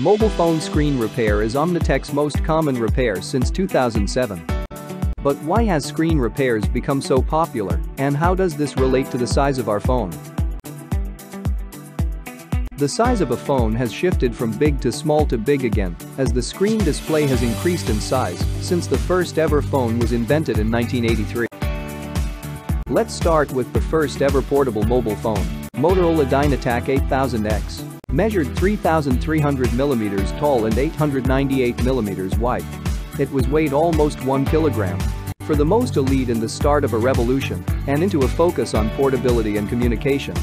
Mobile phone screen repair is Omnitech's most common repair since 2007. But why has screen repairs become so popular, and how does this relate to the size of our phone? The size of a phone has shifted from big to big again, as the screen display has increased in size since the first ever phone was invented in 1983. Let's start with the first ever portable mobile phone, Motorola Dynatac 8000X. Measured 3,300mm tall and 898mm wide. It was weighed almost 1 kilogram. For the most elite in the start of a revolution and into a focus on portability and communication.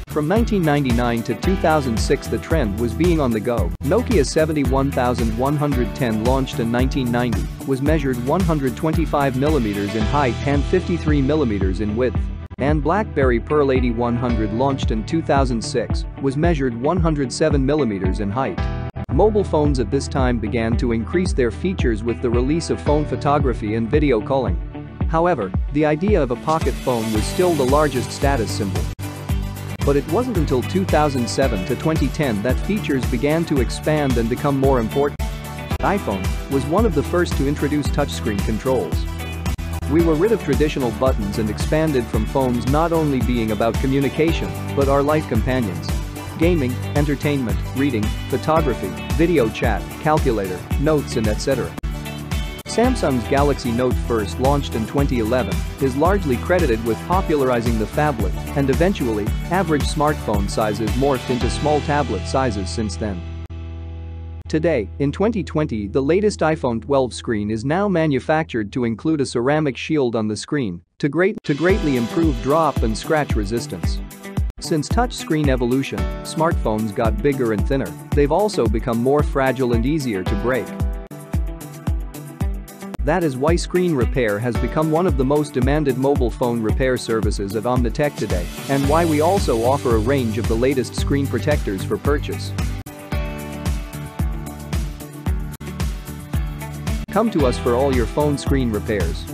From 1999 to 2006 the trend was being on the go. Nokia 71110 launched in 1990 was measured 125mm in height and 53mm in width. And BlackBerry Pearl 8100 launched in 2006 was measured 107mm in height. Mobile phones at this time began to increase their features with the release of phone photography and video calling. However, the idea of a pocket phone was still the largest status symbol. But it wasn't until 2007 to 2010 that features began to expand and become more important. iPhone was one of the first to introduce touchscreen controls. We were rid of traditional buttons and expanded from phones not only being about communication, but our life companions. Gaming, entertainment, reading, photography, video chat, calculator, notes and etc. Samsung's Galaxy Note first launched in 2011 is largely credited with popularizing the phablet, and eventually, average smartphone sizes morphed into small tablet sizes since then. Today, in 2020, the latest iPhone 12 screen is now manufactured to include a ceramic shield on the screen to greatly improve drop and scratch resistance. Since touchscreen evolution, smartphones got bigger and thinner, they've also become more fragile and easier to break. That is why screen repair has become one of the most demanded mobile phone repair services at Omnitech today, and why we also offer a range of the latest screen protectors for purchase. Come to us for all your phone screen repairs.